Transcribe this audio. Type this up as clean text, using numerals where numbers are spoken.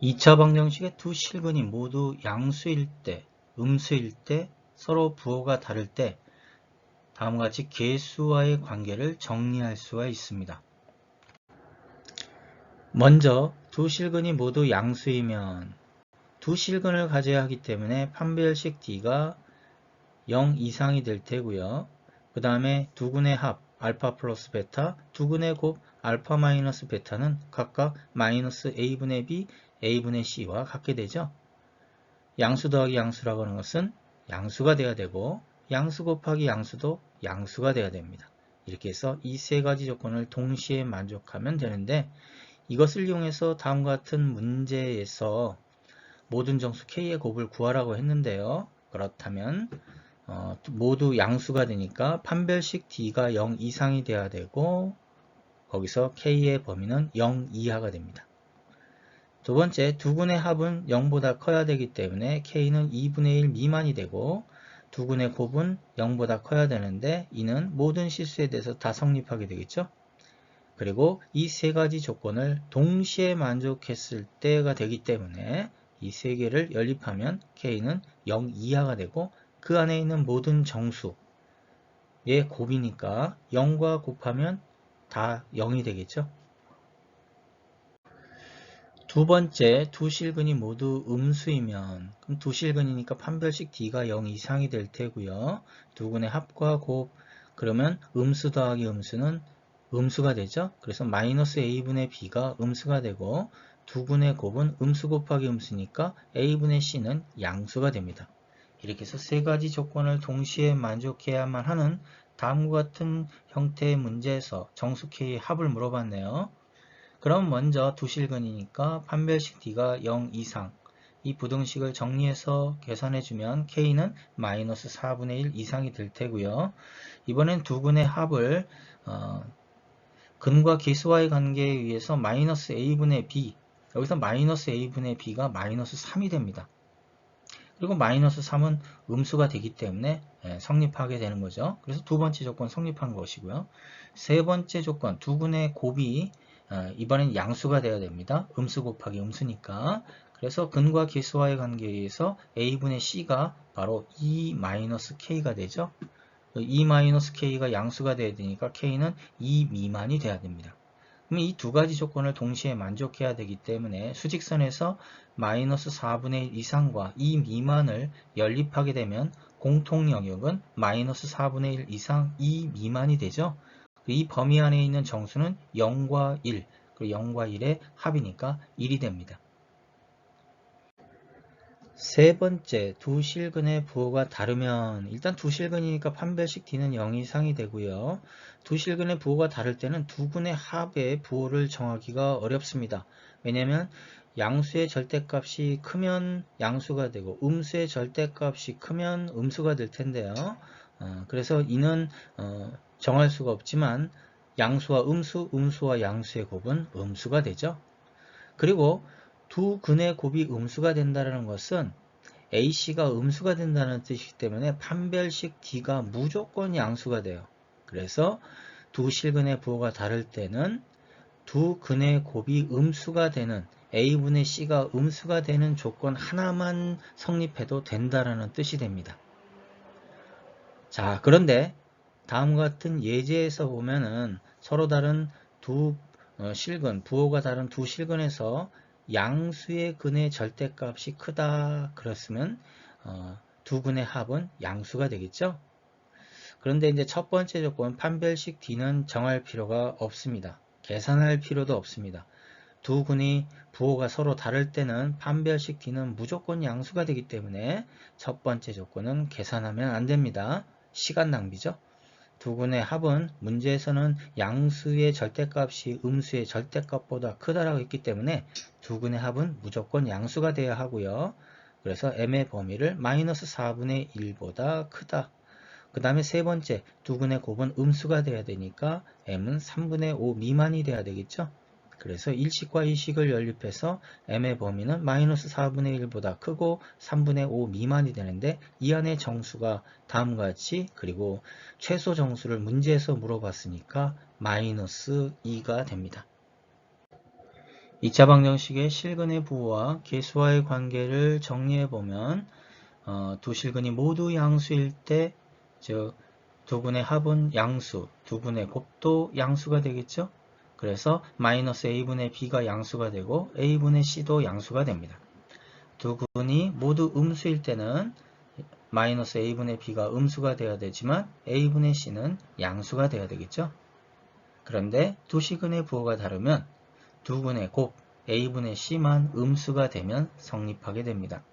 2차 방정식의 두 실근이 모두 양수일 때, 음수일 때, 서로 부호가 다를 때 다음과 같이 계수와의 관계를 정리할 수가 있습니다. 먼저 두 실근이 모두 양수이면 두 실근을 가져야 하기 때문에 판별식 D가 0 이상이 될 테고요. 그 다음에 두근의 합 알파 플러스 베타, 두근의 곱 알파 마이너스 베타는 각각 마이너스 A분의 B, A분의 C와 같게 되죠. 양수 더하기 양수라고 하는 것은 양수가 돼야 되고 양수 곱하기 양수도 양수가 돼야 됩니다. 이렇게 해서 이 세 가지 조건을 동시에 만족하면 되는데 이것을 이용해서 다음과 같은 문제에서 모든 정수 K의 곱을 구하라고 했는데요. 그렇다면 모두 양수가 되니까 판별식 D가 0 이상이 돼야 되고 거기서 K의 범위는 0 이하가 됩니다. 두 번째, 두근의 합은 0보다 커야 되기 때문에 K는 2분의 1 미만이 되고 두근의 곱은 0보다 커야 되는데 이는 모든 실수에 대해서 다 성립하게 되겠죠. 그리고 이 세 가지 조건을 동시에 만족했을 때가 되기 때문에 이 세 개를 연립하면 K는 0 이하가 되고 그 안에 있는 모든 정수의 곱이니까 0과 곱하면 다 0이 되겠죠. 두 번째, 두 실근이 모두 음수이면 그럼 두 실근이니까 판별식 D가 0 이상이 될 테고요. 두 근의 합과 곱 그러면 음수 더하기 음수는 음수가 되죠. 그래서 마이너스 A분의 B가 음수가 되고 두 근의 곱은 음수 곱하기 음수니까 A분의 C는 양수가 됩니다. 이렇게 해서 세 가지 조건을 동시에 만족해야만 하는 다음과 같은 형태의 문제에서 정수 K의 합을 물어봤네요. 그럼 먼저 두 실근이니까 판별식 D가 0 이상 이 부등식을 정리해서 계산해주면 K는 마이너스 4분의 1 이상이 될 테고요. 이번엔 두 근의 합을 근과 계수와의 관계에 의해서 마이너스 A분의 B 여기서 마이너스 A분의 B가 마이너스 3이 됩니다. 그리고 마이너스 3은 음수가 되기 때문에 성립하게 되는 거죠. 그래서 두 번째 조건 성립한 것이고요. 세 번째 조건 두 근의 곱이 이번엔 양수가 되어야 됩니다. 음수 곱하기 음수니까. 그래서 근과 계수와의 관계에 의해서 A분의 C가 바로 E-K가 되죠. E-K가 양수가 되어야 되니까 K는 2 미만이 돼야 됩니다. 그럼 이 두 가지 조건을 동시에 만족해야 되기 때문에 수직선에서 마이너스 4분의 1 이상과 2 미만을 연립하게 되면 공통 영역은 마이너스 4분의 1 이상 2 미만이 되죠. 이 범위 안에 있는 정수는 0과 1, 그리고 0과 1의 합이니까 1이 됩니다. 세 번째, 두 실근의 부호가 다르면 일단 두 실근이니까 판별식 D는 0 이상이 되고요. 두 실근의 부호가 다를 때는 두 근의 합의 부호를 정하기가 어렵습니다. 왜냐하면 양수의 절대값이 크면 양수가 되고 음수의 절대값이 크면 음수가 될 텐데요. 그래서 이는 정할 수가 없지만 양수와 음수, 음수와 양수의 곱은 음수가 되죠. 그리고 두 근의 곱이 음수가 된다는 것은 AC가 음수가 된다는 뜻이기 때문에 판별식 D가 무조건 양수가 돼요. 그래서 두 실근의 부호가 다를 때는 두 근의 곱이 음수가 되는 A분의 C가 음수가 되는 조건 하나만 성립해도 된다는 뜻이 됩니다. 자, 그런데 다음과 같은 예제에서 보면은 서로 다른 두 실근, 부호가 다른 두 실근에서 양수의 근의 절대값이 크다 그랬으면 두 근의 합은 양수가 되겠죠. 그런데 이제 첫 번째 조건 판별식 D는 정할 필요가 없습니다. 계산할 필요도 없습니다. 두 근이 부호가 서로 다를 때는 판별식 D는 무조건 양수가 되기 때문에 첫 번째 조건은 계산하면 안 됩니다. 시간 낭비죠. 두 근의 합은 문제에서는 양수의 절대값이 음수의 절대값보다 크다라고 했기 때문에 두 근의 합은 무조건 양수가 되어야 하고요. 그래서 m의 범위를 마이너스 4분의 1보다 크다. 그 다음에 세 번째, 두 근의 곱은 음수가 돼야 되니까 m은 3분의 5 미만이 돼야 되겠죠. 그래서 일식과 이식을 연립해서 m의 범위는 마이너스 4분의 1보다 크고 3분의 5 미만이 되는데 이 안에 정수가 다음과 같이 그리고 최소 정수를 문제에서 물어봤으니까 마이너스 2가 됩니다. 2차 방정식의 실근의 부호와 계수와의 관계를 정리해보면 두 실근이 모두 양수일 때, 즉 두근의 합은 양수, 두근의 곱도 양수가 되겠죠. 그래서 마이너스 a분의 b가 양수가 되고 a분의 c도 양수가 됩니다. 두근이 모두 음수일 때는 마이너스 a분의 b가 음수가 되어야 되지만 a분의 c는 양수가 되어야 되겠죠. 그런데 두 실근의 부호가 다르면 두근의 곱 a분의 c만 음수가 되면 성립하게 됩니다.